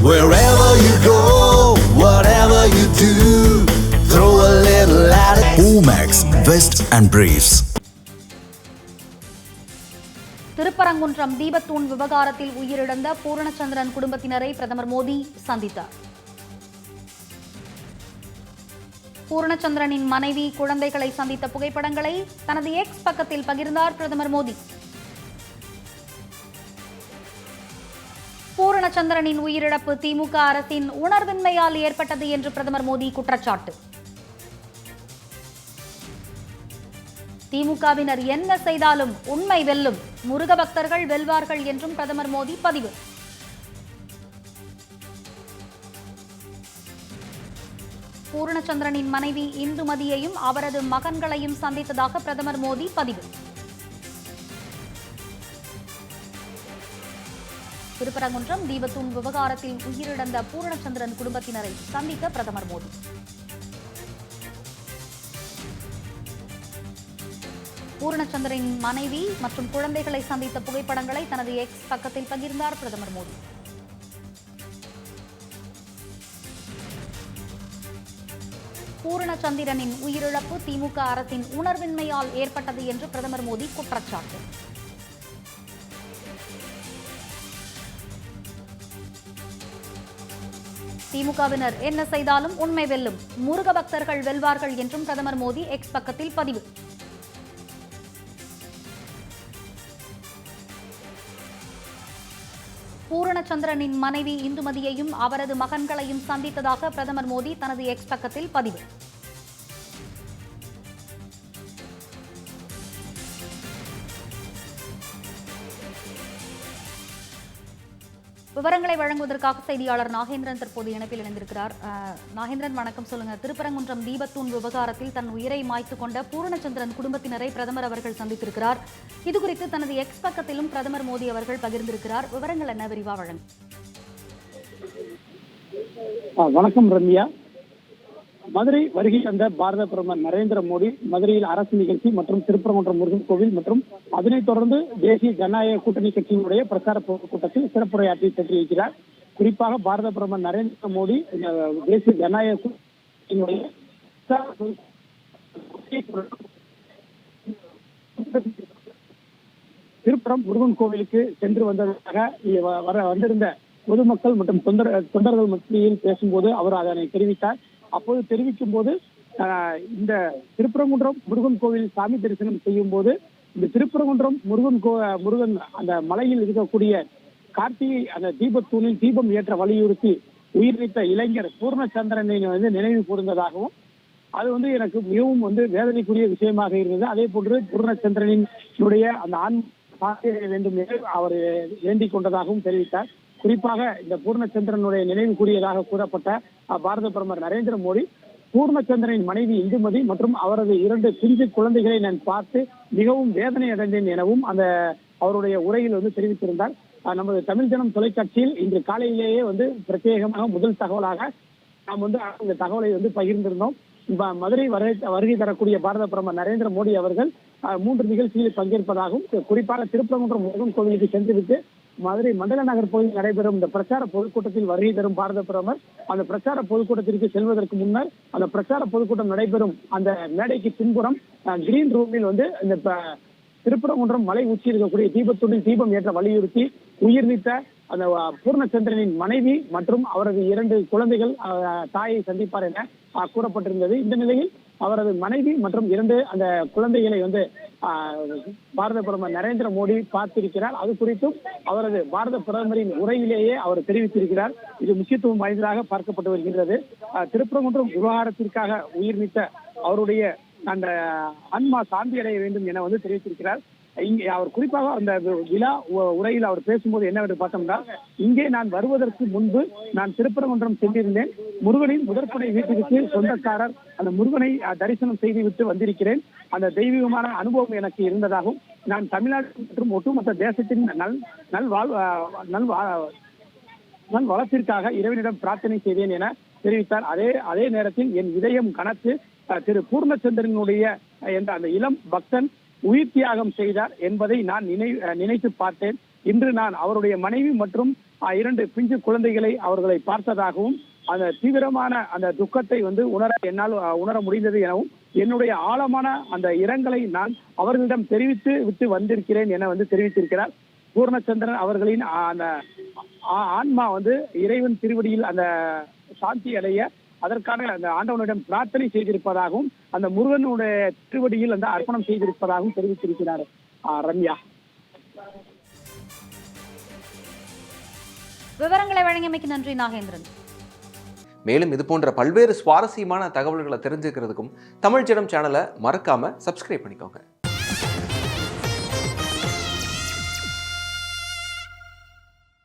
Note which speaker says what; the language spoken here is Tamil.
Speaker 1: Wherever you go, whatever you do, throw a little at it. Omax, Vest and Briefs.
Speaker 2: Thiruparankundram தீபத்தூண் விவகாரத்தில் உயிரிழந்த பூரணச்சந்திரன் குடும்பத்தினரை பிரதமர் மோடி சந்தித்தார். பூரணச்சந்திரனின் மனைவி, குழந்தைகளை சந்தித்த புகைப்படங்களை தனது எக்ஸ் பக்கத்தில் பகிர்ந்தார் பிரதமர் மோடி. பூரணச்சந்திரனின் உயிரிழப்பு திமுக அரசின் உணர்வின்மையால் ஏற்பட்டது என்று பிரதமர் மோடி குற்றச்சாட்டு. திமுகவினர் என்ன செய்தாலும் உண்மை வெல்லும், முருக பக்தர்கள் வெல்வார்கள் என்றும் பிரதமர் மோடி பதிவு. பூரணச்சந்திரனின் மனைவி இந்துமதியையும் அவரது மகன்களையும் சந்தித்ததாக பிரதமர் மோடி பதிவு. திருப்பரங்குன்றம் தீபத்தூண் விவகாரத்தில் உயிரிழந்த பூரணச்சந்திரன் குடும்பத்தினரை சந்தித்த பிரதமர் மோடி. பூரணச்சந்திரனின் மனைவி மற்றும் குழந்தைகளை சந்தித்த புகைப்படங்களை தனது எக்ஸ் பக்கத்தில் பகிர்ந்தார் பிரதமர் மோடி. பூரணச்சந்திரனின் உயிரிழப்பு திமுக அரசின் உணர்வின்மையால் ஏற்பட்டது என்று பிரதமர் மோடி குற்றச்சாட்டு. திமுகவினர் என்ன செய்தாலும் உண்மை வெல்லும், முருக பக்தர்கள் வெல்வார்கள் என்றும் பிரதமர் மோடி எக்ஸ் பக்கத்தில் பதிவு. பூரணச்சந்திரனின் மனைவி இந்துமதியையும் அவரது மகன்களையும் சந்தித்ததாக பிரதமர் மோடி தனது எக்ஸ் பக்கத்தில் பதிவு. விவரங்களை வழங்குவதற்காக செய்தியாளர் நாகேந்திரன் தற்போது இணைப்பில் இணைந்திருக்கிறார். நாகேந்திரன், வணக்கம். சொல்லுங்க. திருப்பரங்குன்றம் தீபத்தூண் விவகாரத்தில் தன் உயிரை மாய்த்து கொண்ட பூரணச்சந்திரன் குடும்பத்தினரை பிரதமர் அவர்கள் சந்தித்திருக்கிறார். இதுகுறித்து தனது எக்ஸ் பக்கத்திலும் பிரதமர் மோடி அவர்கள் பகிர்ந்திருக்கிறார். விவரங்கள் என்ன, விரிவா வழங்க.
Speaker 3: வணக்கம் ரம்யா. மதுரை வருகை தந்த பாரத பிரதமர் நரேந்திர மோடி மதுரையில் அரசு நிகழ்ச்சி மற்றும் திருப்பரங்குன்றம் முருகன் கோவில் மற்றும் அதனைத் தொடர்ந்து தேசிய ஜனநாயக கூட்டணி கட்சியினுடைய பிரச்சார கூட்டத்தில் சிறப்புரையாற்றி பெற்று வைக்கிறார். குறிப்பாக பாரத பிரதமர் நரேந்திர மோடி தேசிய ஜனநாயக கூட்டணியினுடைய திருப்பரம் முருகன் கோவிலுக்கு சென்று வந்ததாக வந்திருந்த பொதுமக்கள் மற்றும் தொண்டர்கள் மத்தியில் பேசும்போது அவர் அதனை தெரிவித்தார். அப்போது தெரிவிக்கும் போது இந்த திருப்பரங்குன்றம் முருகன் கோவில் சாமி தரிசனம் செய்யும் போது இந்த திருப்பரங்குன்றம் முருகன் அந்த மலையில் இருக்கக்கூடிய கார்த்திகை அந்த தீபத்தூணில் தீபம் ஏற்ற வலியுறுத்தி உயிர் நீத்த இளைஞர் பூர்ணச்சந்திரனை நினைவு கூர்ந்ததாகவும் அது எனக்கு மிகவும் வேதனைக்குரிய விஷயமாக இருந்தது. அதே போன்று பூர்ணச்சந்திரனுடைய அந்த ஆன்ம வேண்டும் என்று அவர் வேண்டிக் கொண்டதாகவும் தெரிவித்தார். குறிப்பாக இந்த பூர்ணச்சந்திரனுடைய நினைவுக்குரியதாக கூறப்பட்ட பாரத பிரதமர் நரேந்திர மோடி பூர்ணச்சந்திரனின் மனைவி இந்துமதி மற்றும் அவரது 2 பிஞ்சு குழந்தைகளை நான் பார்த்து மிகவும் வேதனை அடைந்தேன் எனவும் அந்த அவருடைய உரையில் தெரிவித்திருந்தார். நமது தமிழ் ஜனம் தொலைக்காட்சியில் இன்று காலையிலேயே பிரத்யேகமாக முதல் தகவலாக நாம் அந்த தகவலை பகிர்ந்திருந்தோம். மதுரை வருகை தரக்கூடிய பாரத பிரதமர் நரேந்திர மோடி அவர்கள் 3 நிகழ்ச்சிகளில் பங்கேற்பதாகவும் குறிப்பாக திருப்பரங்குன்றம் முருகன் கோவிலுக்கு சென்றுவிட்டு மதுரை மண்டல நகர் பகுதியில் நடைபெறும் இந்த பிரச்சார பொதுக்கூட்டத்தில் வருகை தரும் பாரத பிரதமர் அந்த பிரச்சார பொதுக்கூட்டத்திற்கு செல்வதற்கு முன்னர் அந்த பிரச்சார பொதுக்கூட்டம் நடைபெறும் அந்த மேடைக்கு பின்புறம் கிரீன் ரூமில் இந்த திருப்பரங்குன்றம் மலை உச்சி இருக்கக்கூடிய தீபத்துடன் தீபம் ஏற்ற வலியுறுத்தி உயிர் நீத்த அந்த பூர்ணச்சந்திரனின் மனைவி மற்றும் அவரது 2 குழந்தைகள் தாயை சந்திப்பார் என கூறப்பட்டிருந்தது. இந்த நிலையில் அவரது மனைவி மற்றும் 2 அந்த குழந்தைகளை பாரத பிரதமர் நரேந்திர மோடி பார்த்திருக்கிறார். அது குறித்தும் அவரது பாரத பிரதமரின் உரையிலேயே அவர் தெரிவித்திருக்கிறார். இது முக்கியத்துவம் வாய்ந்ததாக பார்க்கப்பட்டு வருகின்றது. திருப்பரங்குன்றம் விவகாரத்திற்காக உயிர் நீத்த அவருடைய அந்த ஆன்மா சாந்தி அடைய வேண்டும் என தெரிவித்திருக்கிறார். இங்கே அவர் குறிப்பாக அந்த விழா உரையில் அவர் பேசும்போது என்னவென்று பார்த்தோம்னா, இங்கே நான் வருவதற்கு முன்பு நான் திருப்பரங்குன்றம் சென்றிருந்தேன். முருகனின் முதற்படை வீட்டிற்கு சொந்தக்காரர் அந்த முருகனை தரிசனம் செய்துவிட்டு வந்திருக்கிறேன். அந்த தெய்வீகமான அனுபவம் எனக்கு இருந்ததாகவும் நான் தமிழ்நாடு மற்றும் ஒட்டுமொத்த தேசத்தின் நல் வளத்திற்காக இறைவனிடம் பிரார்த்தனை செய்தேன் என தெரிவித்தார். அதே நேரத்தில் என் இதயம் கனத்து திரு பூர்ணச்சந்திரனுடைய அந்த இளம் பக்தன் உயிர் தியாகம் செய்தார் என்பதை நான் நினைத்து பார்த்தேன். இன்று நான் அவருடைய மனைவி மற்றும் 2 பிஞ்சு குழந்தைகளை அவர்களை பார்த்ததாகவும் அந்த தீவிரமான அந்த துக்கத்தை என்னால் உணர முடிந்தது எனவும் என்னுடைய ஆழமான அந்த இரங்கலை நான் அவர்களிடம் தெரிவித்து விட்டு வந்திருக்கிறேன் என தெரிவித்திருக்கிறார். பூர்ணச்சந்திரன் அவர்களின் அந்த ஆன்மா இறைவன் திருவடியில் அந்த சாந்தி அடைய அதற்கான அந்த ஆண்டவனிடம் பிரார்த்தனை செய்திருப்பதாகவும் அந்த முருகனுடைய திருவடியில் அந்த அர்ப்பணம் செய்திருப்பதாகவும் தெரிவித்திருக்கிறார். ரம்யா,
Speaker 2: விவரங்களை வழங்கியமைக்கு நன்றி நாகேந்திரன்.
Speaker 4: மேலும் இது போன்ற பல்வேறு சுவாரஸ்யமான தகவல்களை தெரிஞ்சுக்கிறதுக்கும் தமிழ் ஜனம் சேனலை மறக்காம சப்ஸ்கிரைப் பண்ணிக்கோங்க.